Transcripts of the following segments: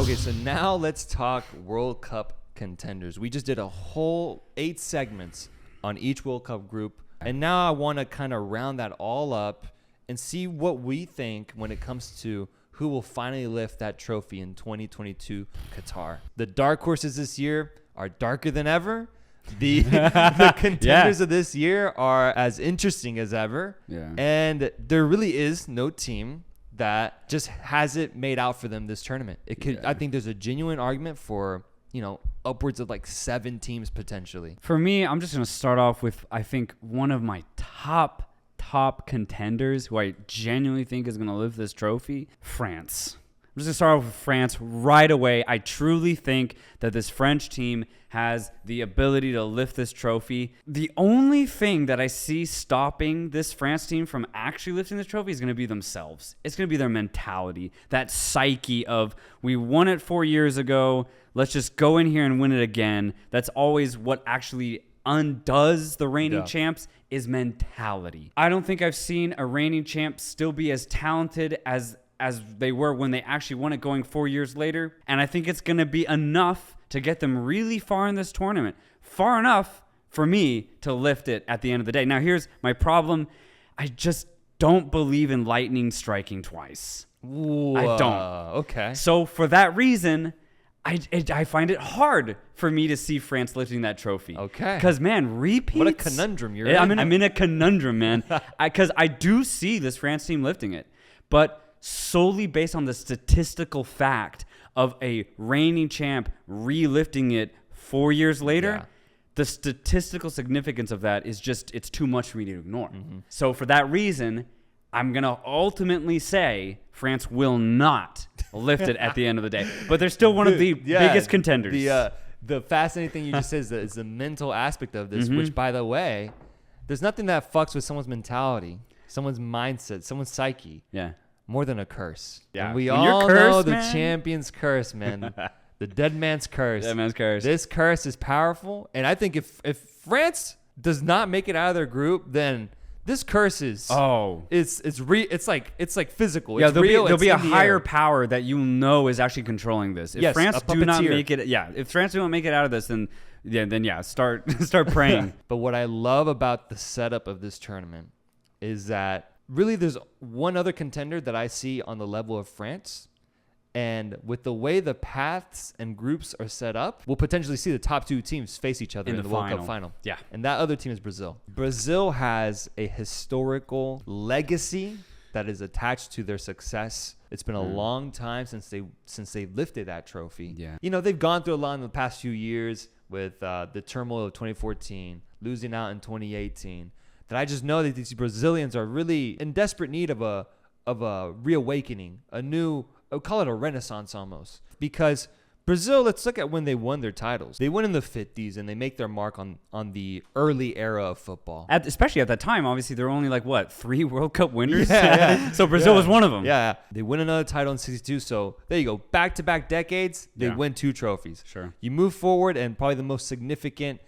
Okay, so now let's talk World Cup contenders. We just did a whole 8 segments on each World Cup group. And now I want to kind of round that all up and see what we think when it comes to who will finally lift that trophy in 2022 Qatar. The dark horses this year are darker than ever. The contenders of this year are as interesting as ever. Yeah. And there really is no team that just hasn't made out for them this tournament. I think there's a genuine argument for, upwards of like 7 teams potentially. For me, I'm just going to start off with, I think, one of my top contenders who I genuinely think is going to lift this trophy, France. I'm just going to start off with France right away. I truly think that this French team has the ability to lift this trophy. The only thing that I see stopping this France team from actually lifting this trophy is going to be themselves. It's going to be their mentality, that psyche of, we won it 4 years ago, let's just go in here and win it again. That's always what actually undoes the reigning champs is mentality. I don't think I've seen a reigning champ still be as talented as they were when they actually won it going 4 years later. And I think it's going to be enough to get them really far in this tournament. Far enough for me to lift it at the end of the day. Now, here's my problem. I just don't believe in lightning striking twice. Ooh, I don't. Okay. So for that reason, I find it hard for me to see France lifting that trophy. Okay. Because, man, repeats. What a conundrum you're in. I'm in a conundrum, man. Because I do see this France team lifting it. But solely based on the statistical fact of a reigning champ relifting it 4 years later, the statistical significance of that is just, it's too much for me to ignore. Mm-hmm. So for that reason, I'm going to ultimately say France will not lift it at the end of the day. But they're still one of the biggest contenders. The fascinating thing you just said is the mental aspect of this, which, by the way, there's nothing that fucks with someone's mentality, someone's mindset, someone's psyche. Yeah. More than a curse. Yeah. And we all know the champion's curse, man. The dead man's curse. Dead man's curse. This curse is powerful. And I think if France does not make it out of their group, then this curse is it's like physical. Yeah, it's real. There'll be a higher power that is actually controlling this. If France do not make it, if France do not make it out of this, then start praying. But what I love about the setup of this tournament is that really there's one other contender that I see on the level of France. And with the way the paths and groups are set up, we'll potentially see the top 2 teams face each other in the World Cup final. Yeah. And that other team is Brazil. Brazil has a historical legacy that is attached to their success. It's been a long time since they lifted that trophy. Yeah. They've gone through a lot in the past few years with the turmoil of 2014, losing out in 2018. That I just know that these Brazilians are really in desperate need of a reawakening, I would call it a renaissance almost. Because Brazil, let's look at when they won their titles. They won in the 50s and they make their mark on the early era of football. Especially at that time, obviously, there were only 3 World Cup winners? Yeah. So Brazil was one of them. Yeah. They win another title in 62. So there you go. Back-to-back decades, they win 2 trophies. Sure. You move forward, and probably the most significant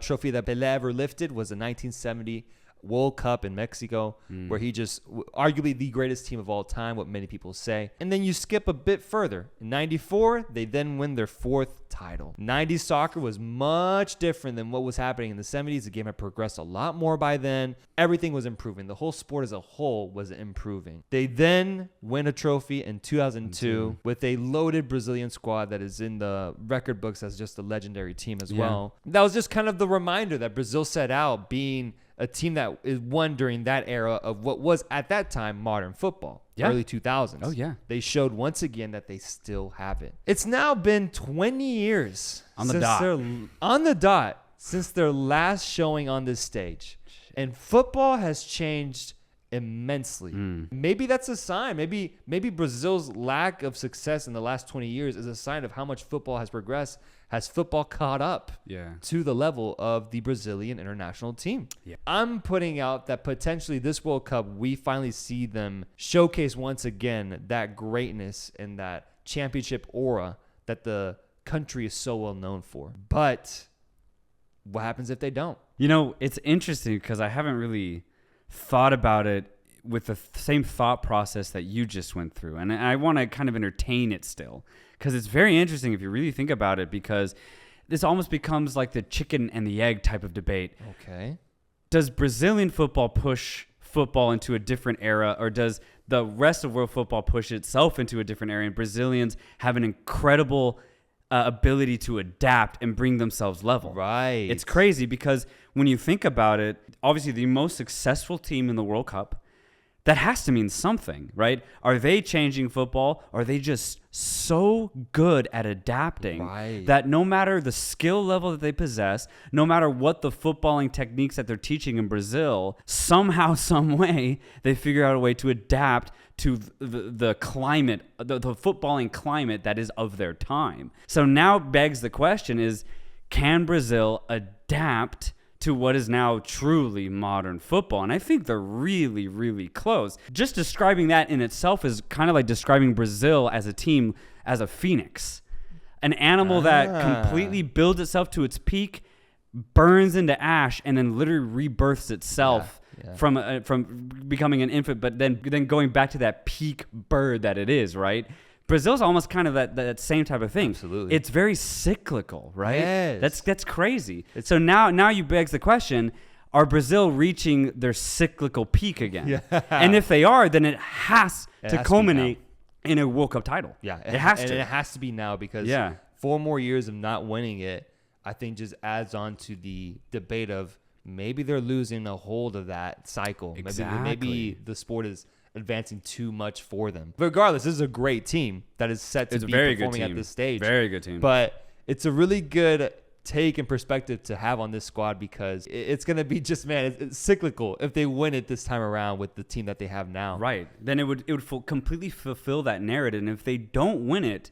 trophy that Pelé ever lifted was the 1970 World Cup in Mexico, where he just arguably the greatest team of all time, what many people say. And then you skip a bit further. In 94, they then win their 4th title. 90s soccer was much different than what was happening in the 70s. The game had progressed a lot more by then. Everything was improving. The whole sport as a whole was improving. They then win a trophy in 2002 with a loaded Brazilian squad that is in the record books as just a legendary team as well. That was just kind of the reminder that Brazil set out being a team that is won during that era of what was at that time modern football, early 2000s. Oh, yeah. They showed once again that they still have it. It's now been 20 years on the dot since their last showing on this stage. And football has changed immensely. Maybe that's a sign. Maybe Brazil's lack of success in the last 20 years is a sign of how much football has progressed. Has football caught up to the level of the Brazilian international team? Yeah. I'm putting out that potentially this World Cup, we finally see them showcase once again that greatness and that championship aura that the country is so well known for. But what happens if they don't? It's interesting because I haven't really thought about it with the same thought process that you just went through. And I want to kind of entertain it still. because it's very interesting if you really think about it, because this almost becomes like the chicken and the egg type of debate. Okay. Does Brazilian football push football into a different era, or does the rest of world football push itself into a different era? And Brazilians have an incredible ability to adapt and bring themselves level. Right. It's crazy because when you think about it, obviously the most successful team in the World Cup, that has to mean something, right? Are they changing football? Are they just so good at adapting that no matter the skill level that they possess, no matter what the footballing techniques that they're teaching in Brazil, somehow, some way, they figure out a way to adapt to the climate, the footballing climate that is of their time. So now begs the question is, can Brazil adapt to what is now truly modern football? And I think they're really, really close. Just describing that in itself is kind of like describing Brazil as a team, as a phoenix. An animal that completely builds itself to its peak, burns into ash, and then literally rebirths itself from becoming an infant, but then going back to that peak bird that it is, right? Brazil's almost kind of that same type of thing. Absolutely. It's very cyclical, right? Yes. That's crazy. So now you begs the question, are Brazil reaching their cyclical peak again? Yeah. And if they are, then it has to culminate in a World Cup title. Yeah. It has to. And it has to be now because 4 more years of not winning it, I think just adds on to the debate of maybe they're losing a hold of that cycle. Exactly. Maybe the sport is advancing too much for them. Regardless, this is a great team that is set to be performing at this stage. Very good team. But it's a really good take and perspective to have on this squad because it's going to be just, man, it's cyclical if they win it this time around with the team that they have now. Right. Then it would completely fulfill that narrative. And if they don't win it,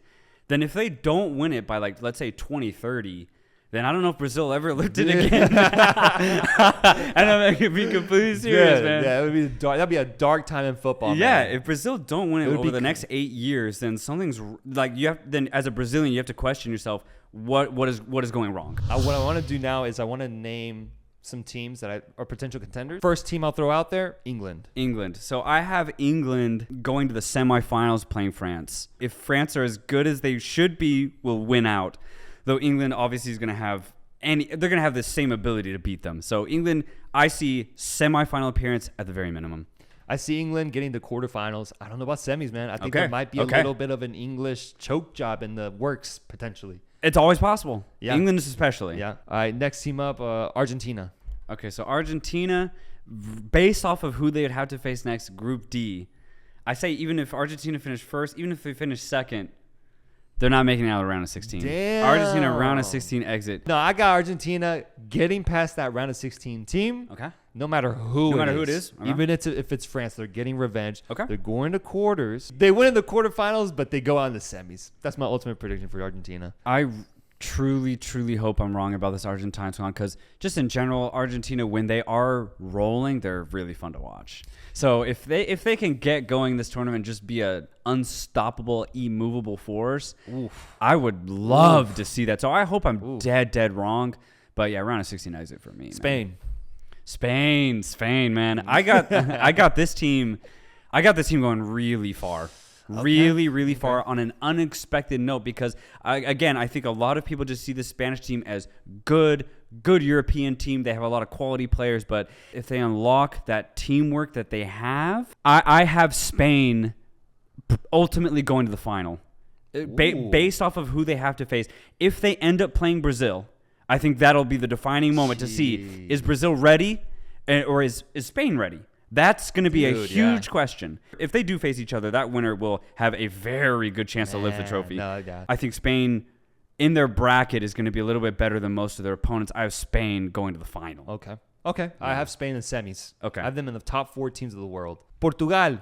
by like, let's say 2030, then I don't know if Brazil ever lived it again. And I'm going to be completely serious, man. Yeah, that'd be a dark time in football. Yeah, man. if Brazil don't win it over the next 8 years, then something's like then as a Brazilian you have to question yourself what is going wrong. What I want to do now is I want to name some teams that are potential contenders. First team I'll throw out there, England. So I have England going to the semifinals playing France. If France are as good as they should be, will win out. Though England obviously is going to have they're going to have the same ability to beat them. So England, I see semifinal appearance at the very minimum. I see England getting to quarterfinals. I don't know about semis, man. I think there might be a little bit of an English choke job in the works potentially. It's always possible. Yeah. England especially. Yeah. All right, next team up, Argentina. Okay, so Argentina, based off of who they would have to face next, Group D, I say even if Argentina finished first, even if they finish second, they're not making it out of the round of 16. Damn. Argentina round of 16 exit. No, I got Argentina getting past that round of 16 team. Okay. No matter who it is. Okay. Even if it's France, they're getting revenge. Okay. They're going to quarters. They win in the quarterfinals, but they go out in the semis. That's my ultimate prediction for Argentina. I truly, truly hope I'm wrong about this Argentine squad because just in general, Argentina, when they are rolling, they're really fun to watch. So if they can get going this tournament, just be a unstoppable, immovable force, I would love to see that. So I hope I'm dead wrong. But yeah, round of 16 exit for me. Spain, man. I got this team going really far. Really far on an unexpected note because, I think a lot of people just see the Spanish team as good European team. They have a lot of quality players, but if they unlock that teamwork that they have, I have Spain ultimately going to the final based off of who they have to face. If they end up playing Brazil, I think that'll be the defining moment to see, is Brazil ready or is Spain ready? That's going to be a huge question. If they do face each other, that winner will have a very good chance to lift the trophy. I think Spain, in their bracket, is going to be a little bit better than most of their opponents. I have Spain going to the final. Okay. I have Spain in semis. Okay. I have them in the top 4 teams of the world. Portugal.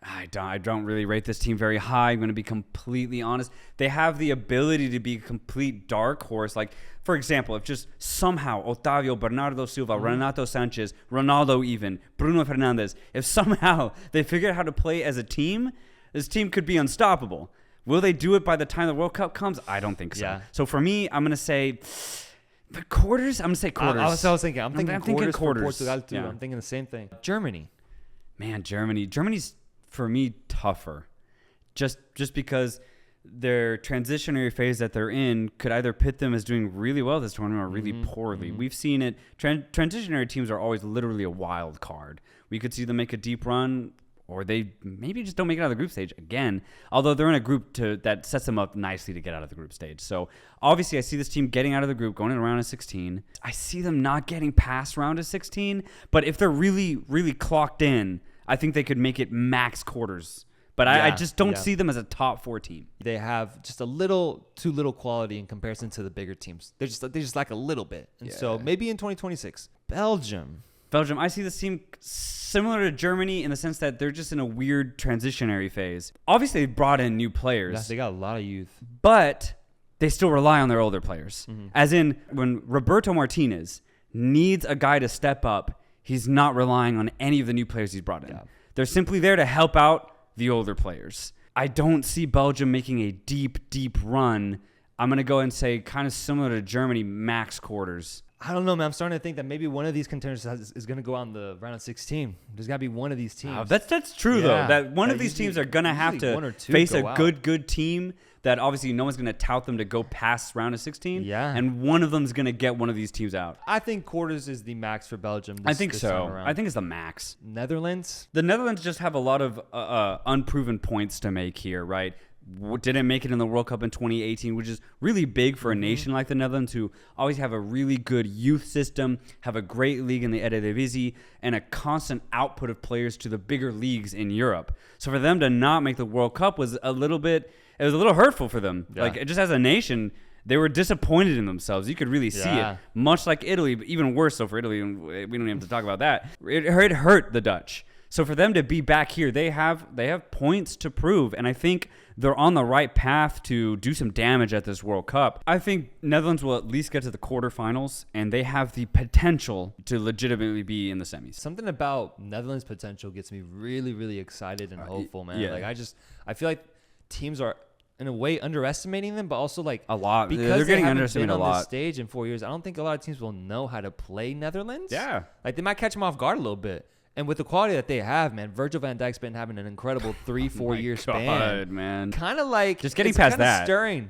I don't really rate this team very high. I'm going to be completely honest. They have the ability to be a complete dark horse. Like, for example, if just somehow Otavio, Bernardo Silva, Renato Sanchez, Ronaldo even, Bruno Fernandes, if somehow they figure out how to play as a team, this team could be unstoppable. Will they do it by the time the World Cup comes? I don't think so. Yeah. So for me, I'm going to say the quarters. I'm going to say quarters. I was thinking. I'm thinking quarters for Portugal too. Yeah. I'm thinking the same thing. Germany. Man, Germany's for me tougher, just because their transitionary phase that they're in could either pit them as doing really well this tournament or really poorly. We've seen it. Transitionary teams are always literally a wild card. We could see them make a deep run, or they maybe just don't make it out of the group stage again, although they're in a group that sets them up nicely to get out of the group stage. So obviously I see this team getting out of the group, going in round of 16. I see them not getting past round of 16, but if they're really, really clocked in, I think they could make it max quarters. But I just don't see them as a top 4 team. They have just a little too little quality in comparison to the bigger teams. They just lack a little bit. And so maybe in 2026, Belgium, I see this team similar to Germany in the sense that they're just in a weird transitionary phase. Obviously, they brought in new players. Yeah, they got a lot of youth. But they still rely on their older players. As in, when Roberto Martinez needs a guy to step up, he's not relying on any of the new players he's brought in. Yeah. They're simply there to help out the older players. I don't see Belgium making a deep, deep run. I'm going to go and say kind of similar to Germany, max quarters. I don't know, man. I'm starting to think that maybe one of these contenders is going to go on the round of 16. There's got to be one of these teams. That's true, though. That one of these teams are going to have to face a good team that obviously no one's going to tout them to go past round of 16. Yeah. And one of them is going to get one of these teams out. I think quarters is the max for Belgium. I think so. I think it's the max. Netherlands? The Netherlands just have a lot of unproven points to make here, right? Didn't make it in the World Cup in 2018, which is really big for a nation like the Netherlands, who always have a really good youth system, have a great league in the Eredivisie, and a constant output of players to the bigger leagues in Europe. So for them to not make the World Cup was a little hurtful for them. Yeah. Like, just as a nation, they were disappointed in themselves. You could really see it, much like Italy, but even worse so for Italy. And we don't even have to talk about that. It hurt the Dutch. So for them to be back here, they have points to prove, and I think they're on the right path to do some damage at this World Cup. I think Netherlands will at least get to the quarterfinals, and they have the potential to legitimately be in the semis. Something about Netherlands' potential gets me really, really excited and hopeful, man. Yeah. Like I feel like teams are in a way underestimating them, but also like a lot because they're getting they underestimated haven't been a lot. On this stage in 4 years. I don't think a lot of teams will know how to play Netherlands. Yeah, like they might catch them off guard a little bit. And with the quality that they have, man, Virgil van Dijk's been having an incredible 3-4 year span. Man. Kind of like just getting past that.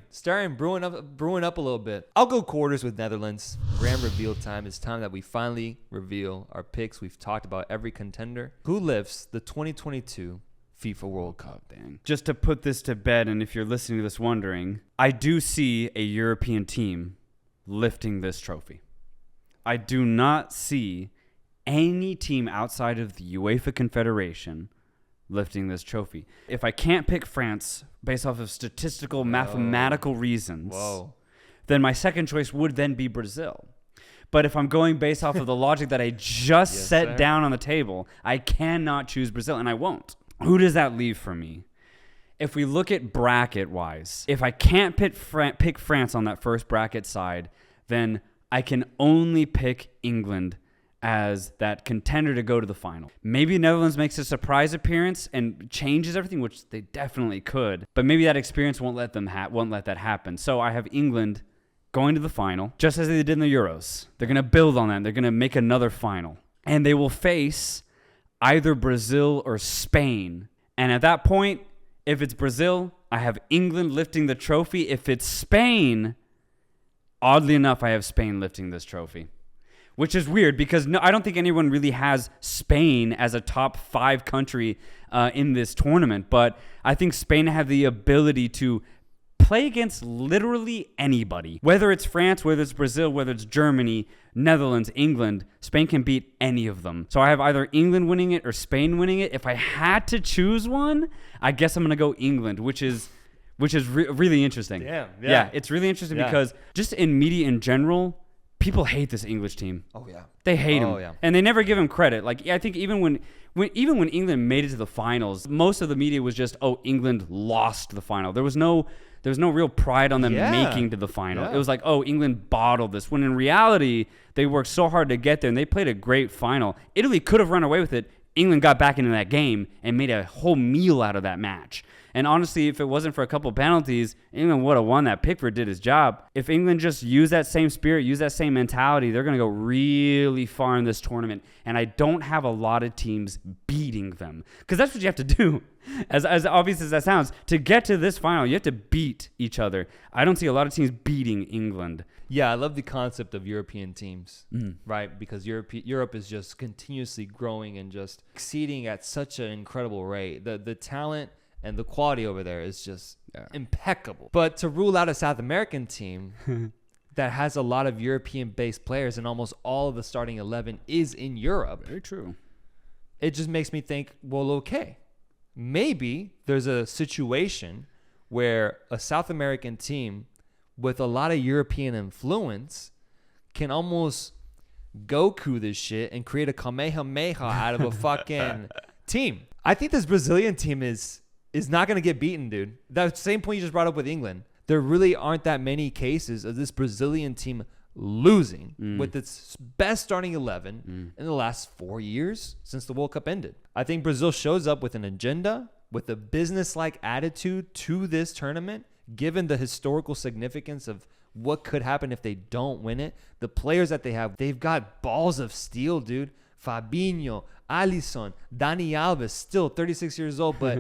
Stirring, brewing up a little bit. I'll go quarters with Netherlands. Grand reveal time. It's time that we finally reveal our picks. We've talked about every contender. Who lifts the 2022 FIFA World Cup? Dang. Just to put this to bed, and if you're listening to this wondering, I do see a European team lifting this trophy. I do not see any team outside of the UEFA Confederation lifting this trophy. If I can't pick France based off of statistical, mathematical reasons, then my second choice would then be Brazil. But if I'm going based off of the logic that I just set down on the table, I cannot choose Brazil, and I won't. Who does that leave for me? If we look at bracket-wise, if I can't pick France on that first bracket side, then I can only pick England as that contender to go to the final. Maybe Netherlands makes a surprise appearance and changes everything, which they definitely could. But maybe that experience won't let that happen. So I have England going to the final, just as they did in the Euros. They're going to build on that. They're going to make another final. And they will face either Brazil or Spain. And at that point, if it's Brazil, I have England lifting the trophy. If it's Spain, oddly enough, I have Spain lifting this trophy. Which is weird because I don't think anyone really has Spain as a top 5 country in this tournament. But I think Spain have the ability to play against literally anybody. Whether it's France, whether it's Brazil, whether it's Germany, Netherlands, England, Spain can beat any of them. So I have either England winning it or Spain winning it. If I had to choose one, I guess I'm going to go England, which is really interesting. Damn, yeah, it's really interesting because just in media in general, people hate this English team. Oh yeah, they hate him, yeah. And they never give him credit. Like I think even when England made it to the finals, most of the media was just, "Oh, England lost the final." There was no real pride on them making to the final. It was like, "Oh, England bottled this." When in reality, they worked so hard to get there, and they played a great final. Italy could have run away with it. England got back into that game and made a whole meal out of that match. And honestly, if it wasn't for a couple penalties, England would have won that. Pickford did his job. If England just used that same spirit, use that same mentality, they're going to go really far in this tournament. And I don't have a lot of teams beating them, because that's what you have to do. As obvious as that sounds, to get to this final, you have to beat each other. I don't see a lot of teams beating England. Yeah, I love the concept of European teams, right? Because Europe is just continuously growing and just exceeding at such an incredible rate. The talent and the quality over there is just impeccable. But to rule out a South American team that has a lot of European-based players and almost all of the starting 11 is in Europe. Very true. It just makes me think, well, okay, maybe there's a situation where a South American team with a lot of European influence can almost Goku this shit and create a Kamehameha out of a fucking team. I think this Brazilian team is not going to get beaten, dude. That same point you just brought up with England. There really aren't that many cases of this Brazilian team losing with its best starting 11 in the last 4 years since the World Cup ended. I think Brazil shows up with an agenda, with a business-like attitude to this tournament, given the historical significance of what could happen if they don't win it. The players that they have, they've got balls of steel, dude. Fabinho, Alisson, Dani Alves, still 36 years old, but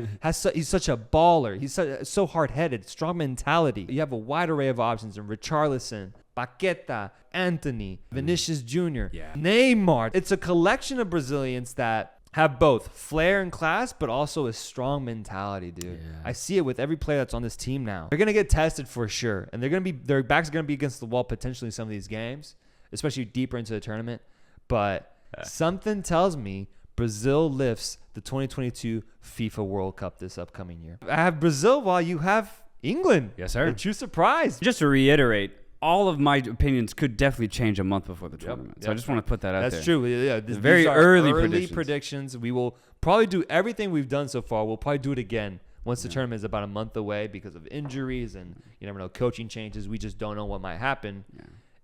he's such a baller. He's so hard-headed, strong mentality. You have a wide array of options in Richarlison, Paqueta, Anthony, Vinicius Jr., Neymar. It's a collection of Brazilians that have both flair and class, but also a strong mentality, dude. Yeah. I see it with every player that's on this team now. They're gonna get tested for sure, and their backs are gonna be against the wall potentially in some of these games, especially deeper into the tournament. But something tells me Brazil lifts the 2022 FIFA World Cup this upcoming year. I have Brazil while you have England. Yes, sir. A true surprise. Just to reiterate, all of my opinions could definitely change a month before the tournament. So I just want to put that out there. That's true. Yeah, very early predictions. We will probably do everything we've done so far. We'll probably do it again once the tournament is about a month away because of injuries and you never know, coaching changes. We just don't know what might happen. Yeah.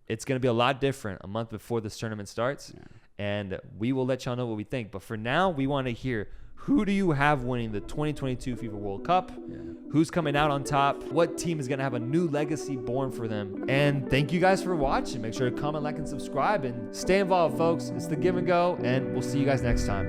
It's going to be a lot different a month before this tournament starts, and we will let y'all know what we think. But for now, we want to hear, who do you have winning the 2022 FIFA World Cup? Yeah. Who's coming out on top? What team is going to have a new legacy born for them? And thank you guys for watching. Make sure to comment, like, and subscribe, and stay involved, folks. It's The Give and Go, and we'll see you guys next time.